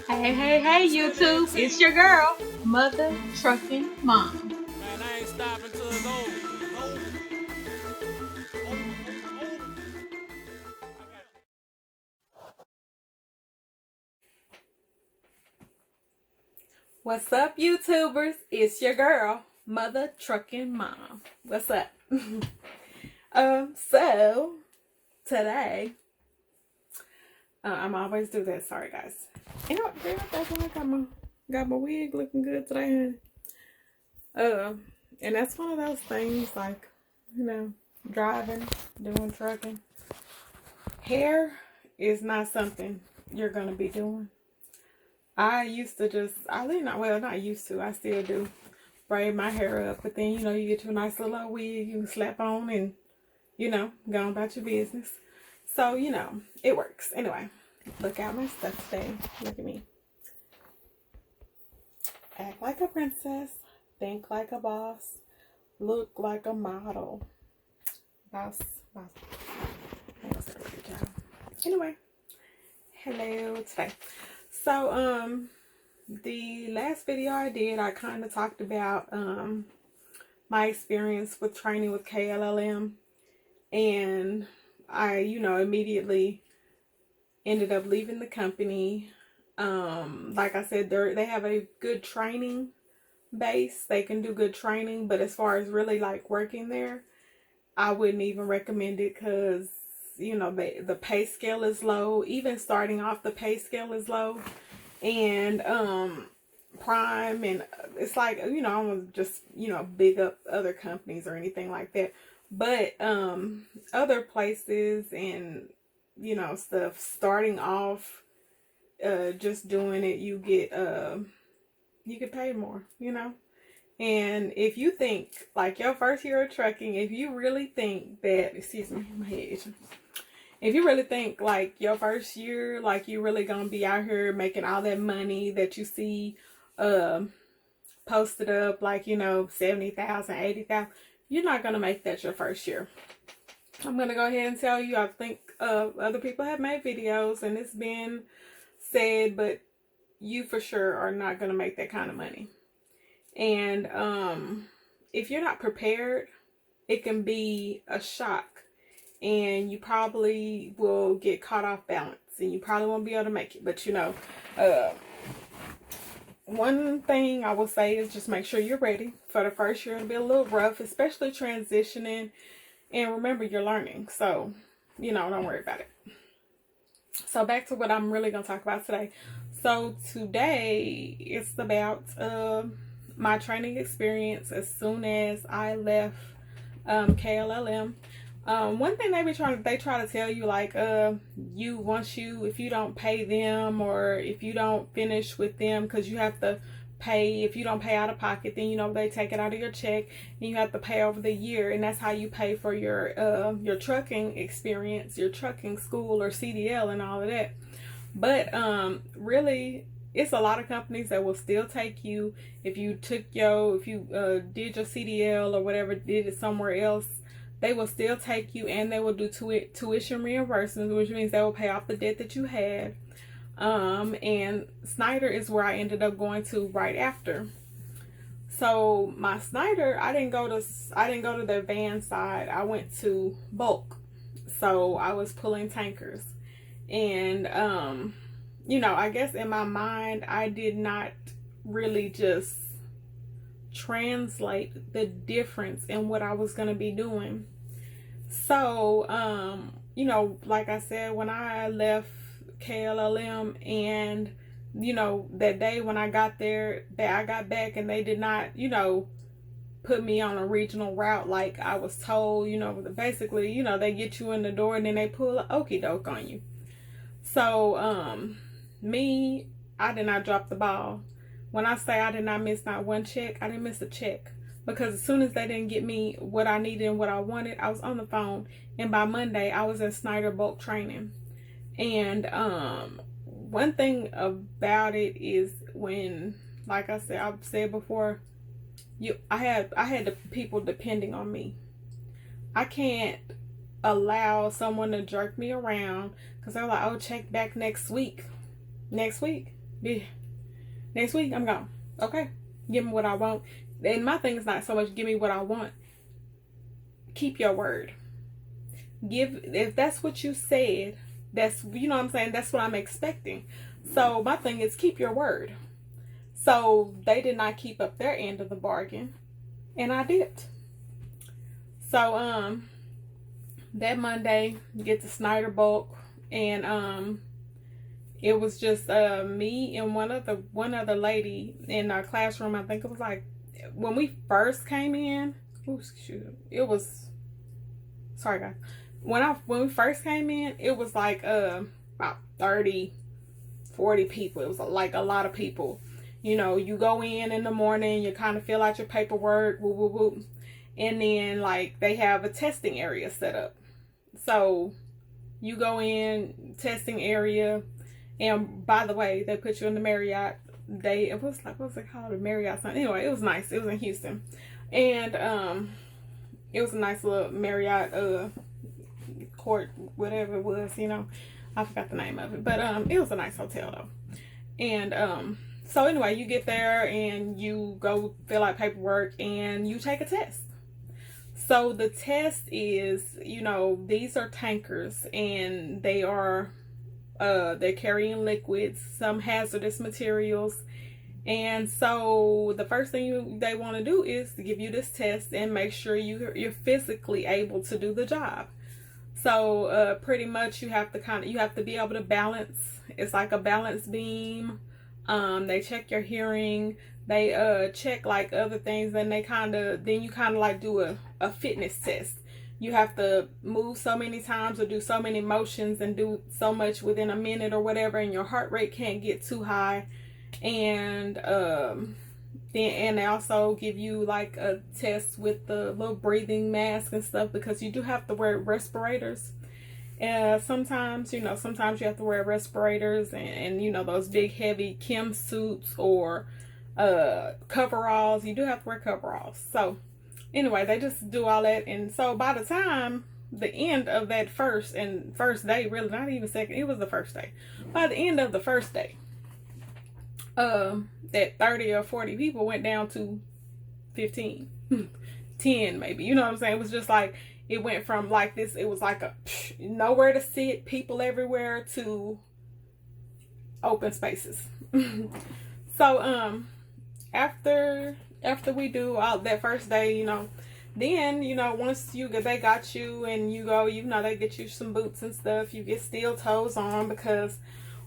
Hey, YouTube. It's your girl, Mother Trucking Mom. Man, I ain't stopping till it's over. What's up, YouTubers? It's your girl, Mother Trucking Mom. What's up? So today, I'm always do that. Sorry, guys. You know what, girl? That's why I got my wig looking good today, honey. And that's one of those things, like, you know, driving, doing trucking. Hair is not something you're gonna be doing. I used to not used to, I still do, braid my hair up, but then, you know, you get you a nice little wig you can slap on and, you know, go on about your business. So, you know, it works. Anyway, look at my stuff today. Look at me. Act like a princess, think like a boss, look like a model. Boss. Anyway, hello today. So, the last video I did, I kind of talked about my experience with training with KLLM, and I, you know, immediately ended up leaving the company. Like I said, they have a good training base. They can do good training, but as far as really like working there, I wouldn't even recommend it because, you know, the pay scale is low. Even starting off, the pay scale is low. And Prime, and it's like, you know, I don't want to just, you know, big up other companies or anything like that, but other places and, you know, stuff, starting off, just doing it, you get pay more, you know. And if you think, like, your first year of trucking, if you really think that, excuse me, my head itching. If you really think, like, your first year, like, you really gonna be out here making all that money that you see posted up, like, you know, 70,000, 80,000, you're not gonna make that your first year. I'm gonna go ahead and tell you, I think other people have made videos and it's been said, but you for sure are not gonna make that kind of money. And if you're not prepared, it can be a shock, and you probably will get caught off balance, and you probably won't be able to make it. But, you know, one thing I will say is just make sure you're ready for the first year. It'll be a little rough, especially transitioning, and remember, you're learning, so, you know, don't worry about it. So back to what I'm really gonna talk about today. So today it's about my training experience as soon as I left KLLM. One thing they try to tell you, like, if you don't pay them, or if you don't finish with them, because you have to pay, if you don't pay out of pocket, then, you know, they take it out of your check and you have to pay over the year, and that's how you pay for your trucking experience, your trucking school or CDL and all of that. But really, it's a lot of companies that will still take you if you did your CDL or whatever, did it somewhere else. They will still take you, and they will do tuition reimbursements, which means they will pay off the debt that you had. And Schneider is where I ended up going to right after. So my Schneider, I didn't go to the van side. I went to bulk. So I was pulling tankers. And you know, I guess in my mind, I did not really just translate the difference in what I was going to be doing. So, you know, like I said, when I left KLLM, and, you know, that day when I got there, that I got back and they did not, you know, put me on a regional route like I was told. You know, basically, you know, they get you in the door and then they pull an okie doke on you. So, I did not drop the ball. When I say I did not miss not one check, I didn't miss a check. Because as soon as they didn't get me what I needed and what I wanted, I was on the phone. And by Monday, I was in Schneider bulk training. And one thing about it is, when, like I said, I've said before, I had the people depending on me. I can't allow someone to jerk me around, because they're like, oh, check back next week. Next week? Yeah. Next week, I'm gone. Okay. Give me what I want. And my thing is not so much give me what I want. Keep your word. If that's what you said, that's, you know what I'm saying, that's what I'm expecting. So my thing is keep your word. So they did not keep up their end of the bargain, and I did. So that Monday, you get to Schneider Bulk, and it was just me and one other lady in our classroom. I think it was like when we first came in. Ooh, shoot, it was, sorry guys. When we first came in, it was like about 30, 40 people. It was like a lot of people. You know, you go in the morning, you kind of fill out your paperwork, woo woo woo, and then like they have a testing area set up. So you go in, testing area, and by the way, they put you in the Marriott. It was like, what's it called? The Marriott something. Anyway, it was nice. It was in Houston, and it was a nice little Marriott court, whatever it was, you know. I forgot the name of it, but it was a nice hotel though. And so anyway, you get there and you go fill out paperwork and you take a test. So the test is, you know, these are tankers, and they are they're carrying liquids, some hazardous materials. And so the first thing they want to do is to give you this test and make sure you're physically able to do the job. So pretty much you have to be able to balance. It's like a balance beam. They check your hearing. They check like other things, and then you kind of like do a fitness test. You have to move so many times or do so many motions and do so much within a minute or whatever, and your heart rate can't get too high. And they also give you like a test with the little breathing mask and stuff, because you do have to wear respirators. Sometimes you have to wear respirators and you know, those big heavy chem suits or coveralls. You do have to wear coveralls. So anyway, they just do all that. And so by the time the end of that first day, really not even second, it was the first day. By the end of the first day, that 30 or 40 people went down to 15, 10 maybe. You know what I'm saying? It was just like, it went from like this, it was like nowhere to sit, people everywhere, to open spaces. So after we do all that first day, you know, then, you know, once they got you and you go, you know, they get you some boots and stuff. You get steel toes on, because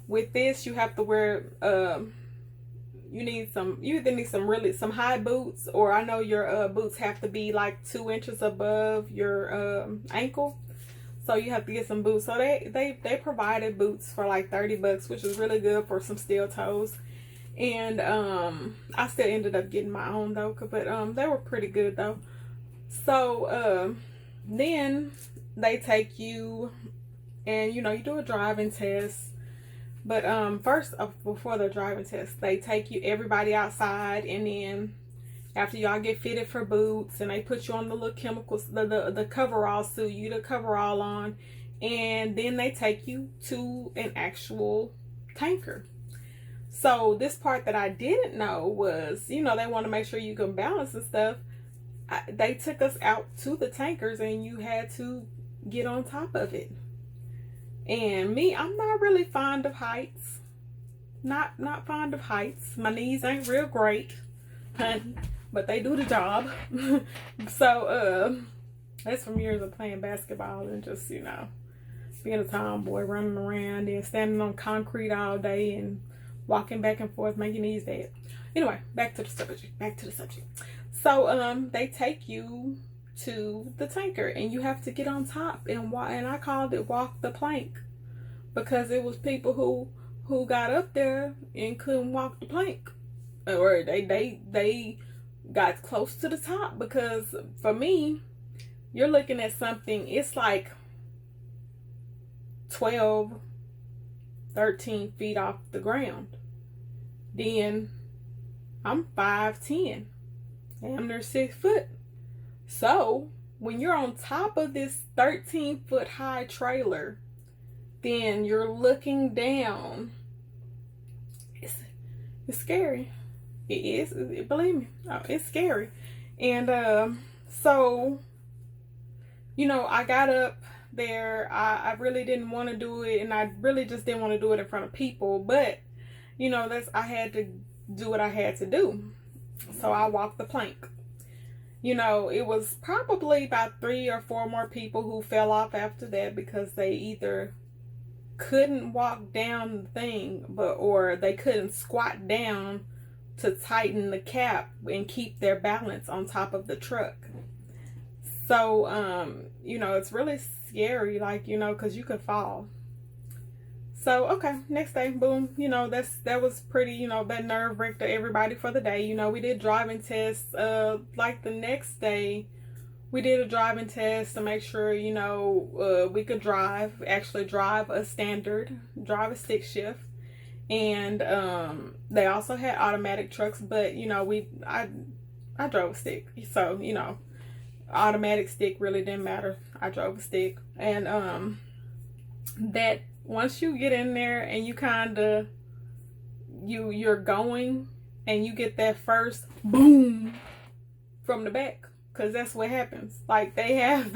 with this you have to wear you either need some high boots, or I know your boots have to be like 2 inches above your ankle. So you have to get some boots. So they provided boots for like $30, which is really good for some steel toes. And I still ended up getting my own though, but they were pretty good though. So then they take you and, you know, you do a driving test. But first, before the driving test, they take everybody outside, and then after y'all get fitted for boots, and they put you on the little chemicals, the coverall suit, you the coverall on, and then they take you to an actual tanker. So this part that I didn't know was, you know, they want to make sure you can balance and stuff. They took us out to the tankers, and you had to get on top of it. And me, I'm not really fond of heights. Not fond of heights. My knees ain't real great, honey, but they do the job. So that's from years of playing basketball and just, you know, being a tomboy, running around and standing on concrete all day and walking back and forth, making knees dead. Anyway, back to the subject. So they take you to the tanker, and you have to get on top and I called it walk the plank, because it was people who got up there and couldn't walk the plank, or they got close to the top. Because for me, you're looking at something, it's like 12, 13 feet off the ground. Then I'm 5'10", and they're 6 foot. So when you're on top of this 13-foot high trailer, then you're looking down. It's scary. It is. Believe me. Oh, it's scary. And so, you know, I got up there. I really didn't want to do it, and I really just didn't want to do it in front of people. But, you know, I had to do what I had to do. So I walked the plank. You know, it was probably about 3 or 4 more people who fell off after that because they either couldn't walk down the thing, or they couldn't squat down to tighten the cap and keep their balance on top of the truck. So, you know, it's really scary, like, you know, because you could fall. So, okay, next day, boom, you know, that was pretty, you know, that nerve-wrecked everybody for the day. You know, we did driving tests, like the next day, we did a driving test to make sure, you know, we could actually drive a stick shift. And, they also had automatic trucks, but, you know, I drove a stick. So, you know, automatic stick really didn't matter. I drove a stick. And, that once you get in there and you kind of, you're going and you get that first boom from the back, because that's what happens. Like, they have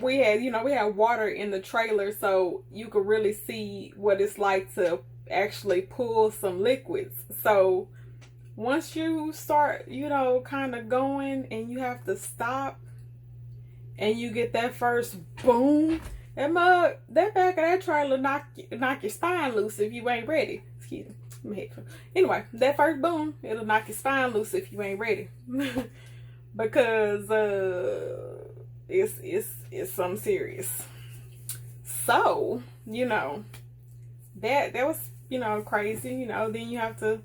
we had water in the trailer, so you could really see what it's like to actually pull some liquids. So once you start, you know, kind of going and you have to stop and you get that first boom, that back of that trailer knock your spine loose if you ain't ready. Excuse me. Anyway, that first boom, it'll knock your spine loose if you ain't ready. Because it's something serious. So, you know, that was, you know, crazy. You know, then you have to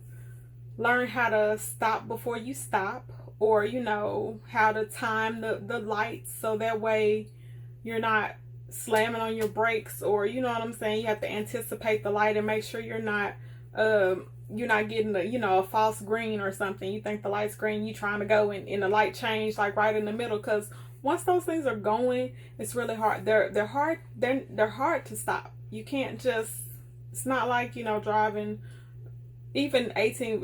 learn how to stop before you stop, or, you know, how to time the lights so that way you're not slamming on your brakes, or, you know what I'm saying, you have to anticipate the light and make sure you're not getting a, you know, a false green or something. You think the light's green, you trying to go and the light change like right in the middle, because once those things are going, it's really hard. They're hard to stop. You can't just, it's not like, you know, driving even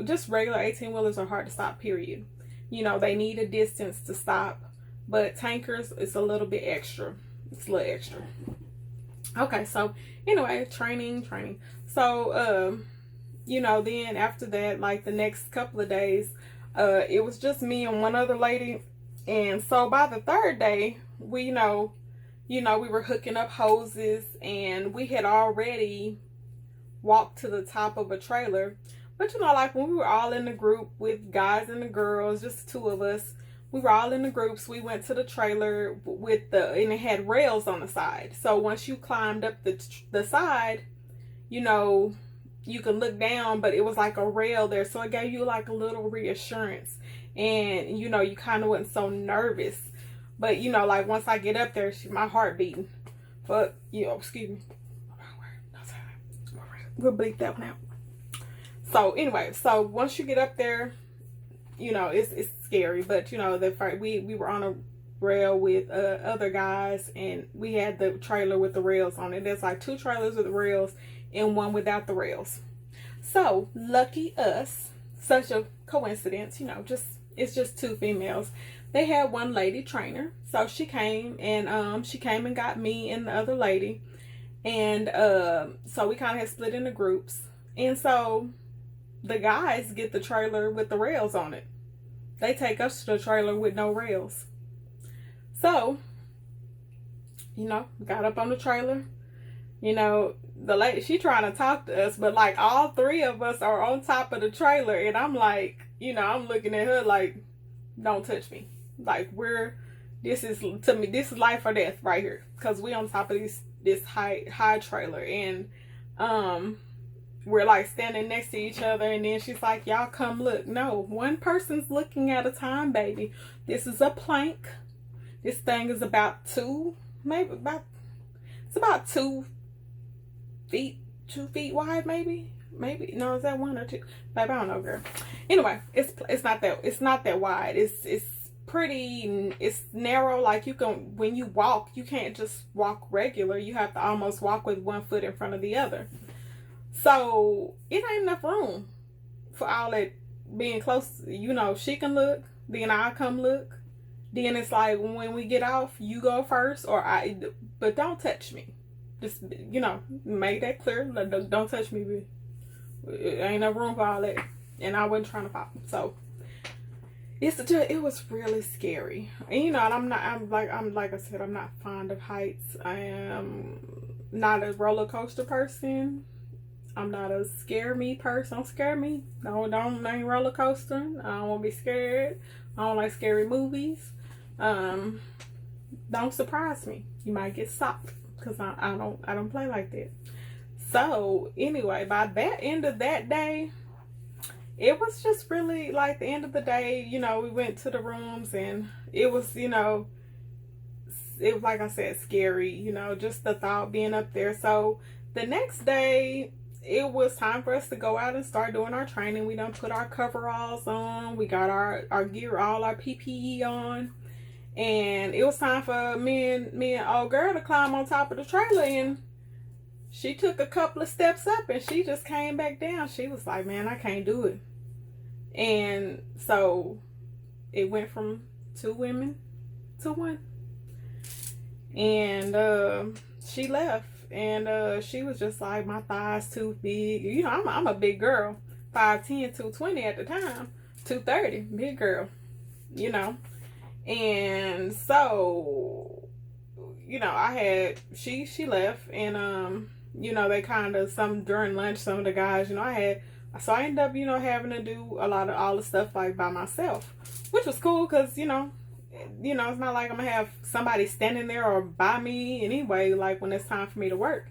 just regular 18-wheelers are hard to stop, period. You know, they need a distance to stop, but tankers, it's a little bit extra. It's a little extra. Okay, so anyway, training. So, you know, then after that, like the next couple of days, it was just me and one other lady. And so by the 3rd day, we we were hooking up hoses, and we had already walked to the top of a trailer. But, you know, like when we were all in the group with guys and the girls, just the 2 of us, we were all in the groups. We went to the trailer and it had rails on the side. So once you climbed up the side, you know, you can look down, but it was like a rail there. So it gave you like a little reassurance. And, you know, you kind of wasn't so nervous. But, you know, like once I get up there, my heart beating. But, you know, excuse me. We'll bleep that one out. So anyway, so once you get up there, you know, it's scary. But, you know, we were on a rail with other guys, and we had the trailer with the rails on it. There's like 2 trailers with the rails and 1 without the rails. So lucky us, such a coincidence, you know, it's just 2 females. They had 1 lady trainer, so she came and got me and the other lady, and so we kind of had split into groups. And so the guys get the trailer with the rails on it. They take us to the trailer with no rails. So, you know, got up on the trailer. You know, the lady, she trying to talk to us, but like all 3 of us are on top of the trailer, and I'm like, you know, I'm looking at her like, don't touch me. Like, this is life or death right here, because we on top of this high trailer, and we're like standing next to each other, and then she's like, y'all come look. No, 1 person's looking at a time, baby. This is a plank. This thing is about it's about 2 feet wide, maybe. No, is that 1 or 2? Babe, I don't know, girl. Anyway, it's not that wide. It's pretty, it's narrow. Like you can, when you walk, you can't just walk regular. You have to almost walk with one foot in front of the other. So it ain't enough room for all that being close. You know, she can look, then I'll come look. Then it's like when we get off, you go first, or but don't touch me. Just, you know, make that clear. Don't touch me. It ain't no room for all that. And I wasn't trying to fall. So it was really scary. And you know, and I'm like I said, I'm not fond of heights. I am not a roller coaster person. I'm not a scare me person. Don't scare me. Don't ain't roller coaster. I don't want to be scared. I don't like scary movies. Don't surprise me. You might get socked because I don't play like that. So anyway, by that end of that day, it was just really like the end of the day. You know, we went to the rooms and it was, you know, it was, like I said, scary, you know, just the thought being up there. So the next day, it was time for us to go out and start doing our training. We done put our coveralls on. We got our gear, all our PPE on. And it was time for me and old girl to climb on top of the trailer. And she took a couple of steps up and she just came back down. She was like, man, I can't do it. And so it went from 2 women to 1. And she left. And she was just like, my thighs too big. You know, I'm a big girl. 5'10", 220 at the time. 230, big girl. You know. And so, you know, she left. And, you know, they kind of, during lunch, some of the guys, you know, so I ended up, you know, having to do a lot of all the stuff like by myself. Which was cool because, you know, it's not like I'm gonna have somebody standing there or by me anyway, like when it's time for me to work.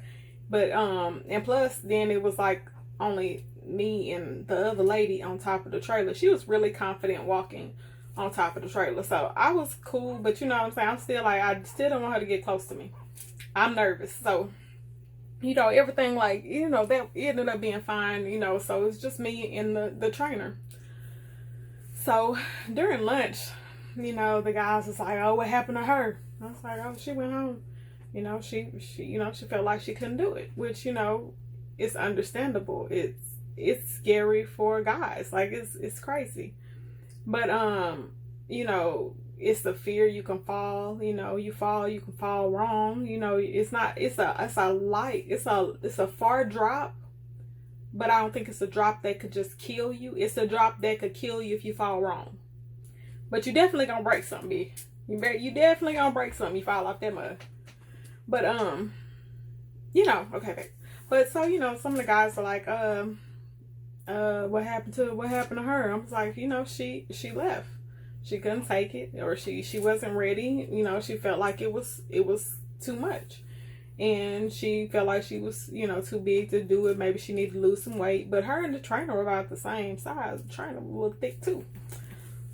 But and plus then it was like only me and the other lady on top of the trailer. She was really confident walking on top of the trailer, so I was cool. But you know what I'm saying, I'm still like, I still don't want her to get close to me. I'm nervous. So, you know, everything, like, you know, that ended up being fine, you know. So it's just me and the trainer. So during lunch, you know, the guys was like, oh, what happened to her? I was like, oh, she went home. You know, she you know, she felt like she couldn't do it, which, you know, it's understandable. It's scary for guys. Like, it's crazy. But, you know, it's the fear you can fall. You know, you can fall wrong. You know, it's a far drop, but I don't think it's a drop that could just kill you. It's a drop that could kill you if you fall wrong. But you definitely gonna break something big. You definitely gonna break something. You fall off that mud. But you know, okay. But so, you know, some of the guys are like, what happened to her? I was like, you know, she left. She couldn't take it, or she wasn't ready. You know, she felt like it was too much, and she felt like she was, you know, too big to do it. Maybe she needed to lose some weight. But her and the trainer were about the same size. The trainer was a little thick too.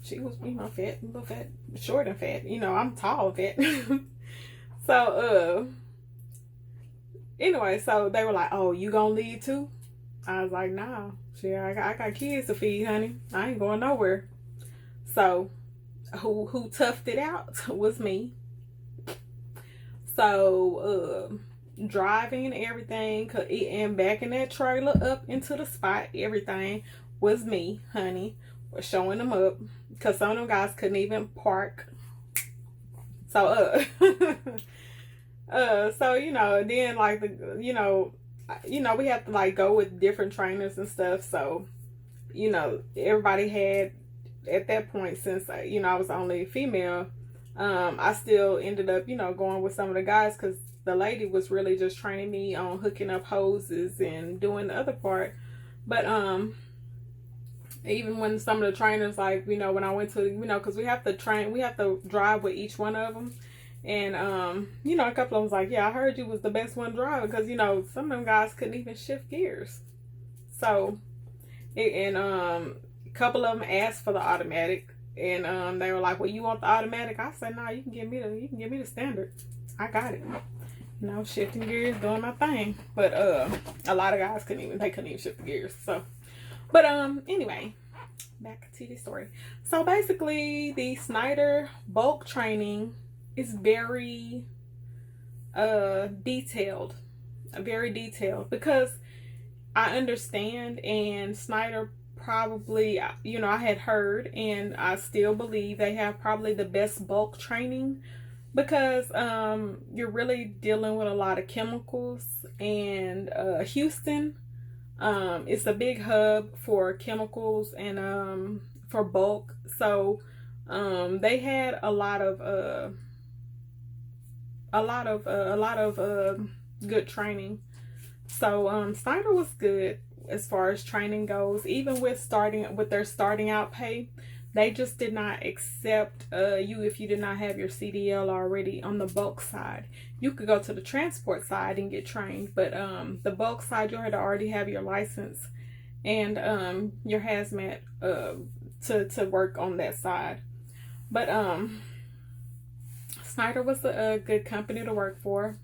She was, you know, fat, a little fat, short and fat. You know, I'm tall fat. So, anyway, so they were like, oh, you gonna leave too? I was like, nah. I got kids to feed, honey. I ain't going nowhere. So, who toughed it out was me. So, driving and everything, and backing that trailer up into the spot, everything was me, honey. Showing them up, because some of them guys couldn't even park. So so, you know, then like you know we have to like go with different trainers and stuff. So, you know, everybody had at that point, since you know I was only female, I still ended up, you know, going with some of the guys, because the lady was really just training me on hooking up hoses and doing the other part. But even when some of the trainers, like, you know, when I went to, you know, because we have to drive with each one of them. And, you know, a couple of them was like, yeah, I heard you was the best one driving, because, you know, some of them guys couldn't even shift gears. So, a couple of them asked for the automatic, and they were like, well, you want the automatic? I said, no, you can give me the standard. I got it. You know, shifting gears, doing my thing. But a lot of guys couldn't even shift the gears. So, but anyway, back to the story. So basically, the Schneider bulk training is very detailed, very detailed, because I understand, and Schneider probably, you know, I had heard and I still believe they have probably the best bulk training, because you're really dealing with a lot of chemicals, and Houston, it's a big hub for chemicals and for bulk. So they had a lot of good training. So Schneider was good as far as training goes. Even with their starting out pay, they just did not accept you if you did not have your CDL already on the bulk side. You could go to the transport side and get trained, but the bulk side, you had to already have your license and your Haz-Mat to work on that side. But Schneider was a good company to work for.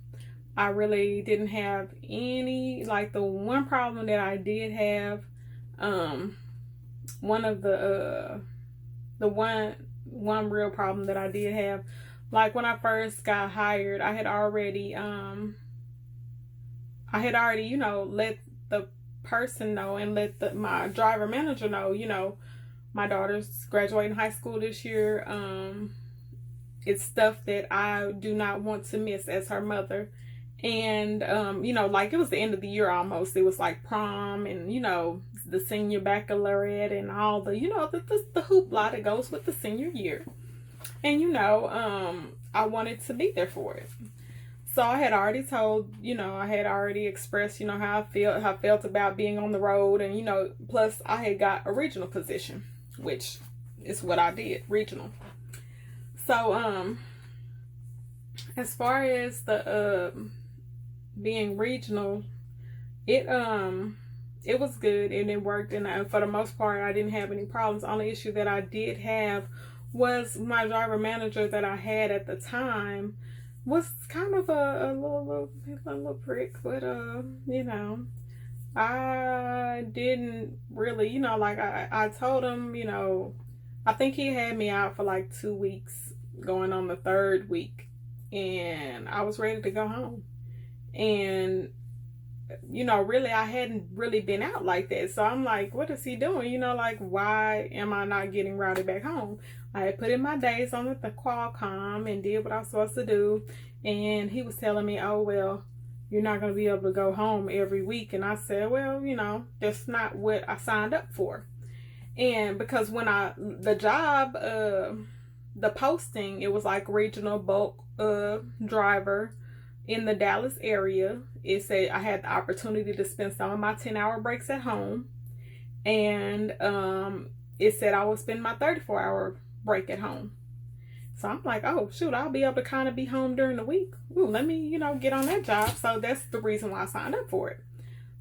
I really didn't have any, like, the one problem that I did have, one of the one real problem that I did have, like when I first got hired, I had already, you know, let the person know and let my driver manager know, you know, my daughter's graduating high school this year. It's stuff that I do not want to miss as her mother. And, you know, like, it was the end of the year almost. It was like prom and, you know, the senior baccalaureate and all the, you know, the hoopla that goes with the senior year. And, you know, I wanted to be there for it. So I had already told, you know, I had already expressed, you know, how I felt about being on the road. And, you know, plus I had got a regional position, which is what I did, regional. So, as far as the, being regional, it was good and it worked, and for the most part I didn't have any problems. The only issue that I did have was my driver manager that I had at the time was kind of a little prick, but you know, I didn't really, you know, like I told him, you know, I think he had me out for like 2 weeks, going on the 3rd week, and I was ready to go home. And, you know, really, I hadn't really been out like that. So I'm like, what is he doing? You know, like, why am I not getting routed back home? I had put in my days on the Qualcomm and did what I was supposed to do. And he was telling me, oh, well, you're not going to be able to go home every week. And I said, well, you know, that's not what I signed up for. And because when the job, the posting, it was like regional bulk driver in the Dallas area. It said I had the opportunity to spend some of my 10-hour breaks at home, and it said I would spend my 34-hour break at home. So I'm like, oh shoot, I'll be able to kind of be home during the week. Ooh, let me, you know, get on that job. So that's the reason why I signed up for it.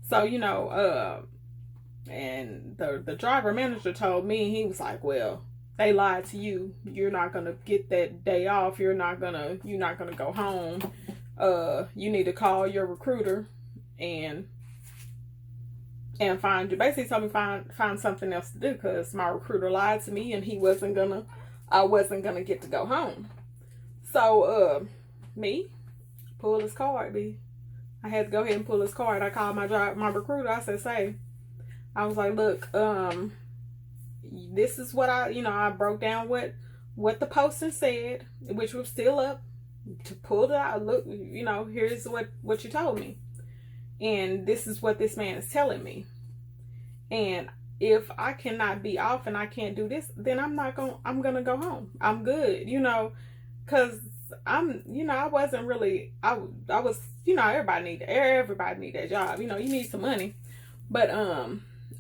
So, you know, and the driver manager told me, he was like, well, they lied to you. You're not gonna get that day off. You're not gonna go home. You need to call your recruiter and find you. Basically told me find something else to do, because my recruiter lied to me and I wasn't gonna get to go home. So me pull his card. I had to go ahead and pull his card. I called my recruiter. I said, say, I was like, look, this is what I broke down what the posting said, which was still up. To pull it out, look, you know, here's what you told me, and this is what this man is telling me. And if I cannot be off and I can't do this, then I'm gonna go home. I'm good, you know, because I wasn't really, I was, you know, everybody need that job, you know, you need some money, but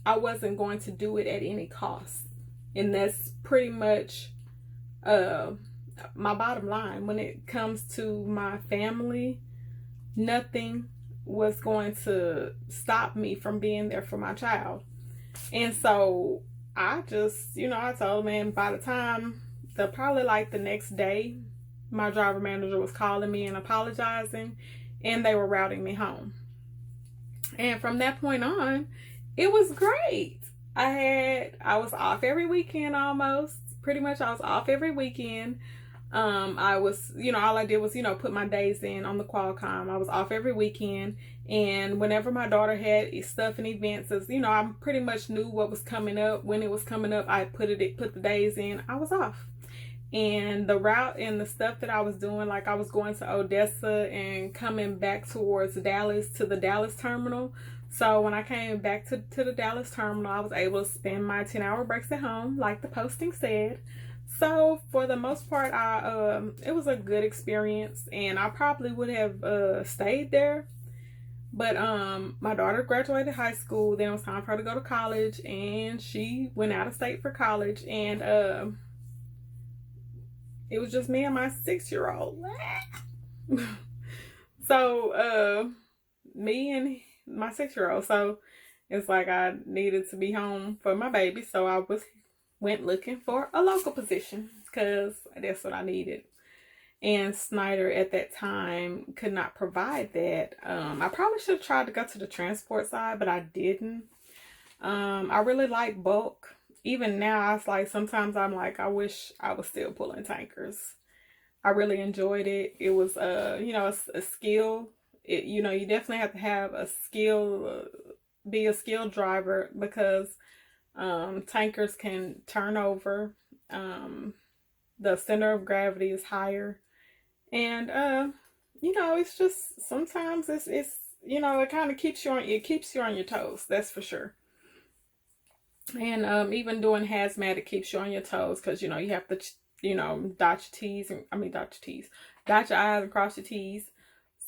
I wasn't going to do it at any cost. And that's pretty much my bottom line. When it comes to my family, nothing was going to stop me from being there for my child. And so I just, you know, I told him, and by the time, probably like the next day, my driver manager was calling me and apologizing, and they were routing me home. And from that point on, it was great. I was off every weekend almost. Pretty much I was off every weekend. I was, all I did was, put my days in on the Qualcomm. I was off every weekend. And whenever my daughter had stuff and events, as I pretty much knew what was coming up. When it was coming up, I put the days in. I was off. And the route and the stuff that I was doing, like I was going to Odessa and coming back towards Dallas to the Dallas terminal. So when I came back to the Dallas terminal, I was able to spend my 10-hour breaks at home, like the posting said. So for the most part, it was a good experience, and I probably would have stayed there. But my daughter graduated high school. Then it was time for her to go to college, and she went out of state for college. And it was just me and my 6-year-old. So me and my 6-year-old. So it's like I needed to be home for my baby. So I went looking for a local position because that's what I needed. And Schneider at that time could not provide that. I probably should have tried to go to the transport side, but I didn't. I really like bulk. Even now, it's like sometimes I'm like, I wish I was still pulling tankers. I really enjoyed it. It was a skill. You definitely have to have a skill, be a skilled driver, because tankers can turn over. The center of gravity is higher, and it's just sometimes it's it kind of keeps you on your toes. That's for sure. And even doing Haz-Mat, it keeps you on your toes, because you have to dot your I's and cross your T's.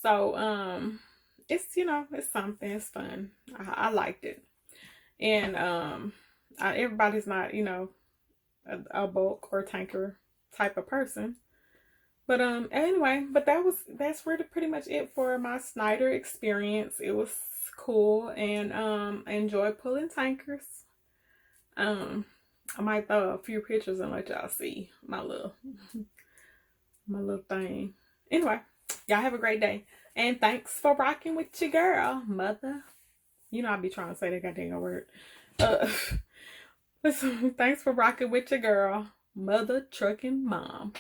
So it's it's something. It's fun. I liked it. And everybody's not a bulk or tanker type of person. But anyway, but that's really pretty much it for my Schneider experience. It was cool, and I enjoyed pulling tankers. I might throw a few pictures and let y'all see my little thing. Anyway, y'all have a great day, and thanks for rocking with your girl, mother. I be trying to say that goddamn word. Thanks for rocking with your girl, mother trucking mom.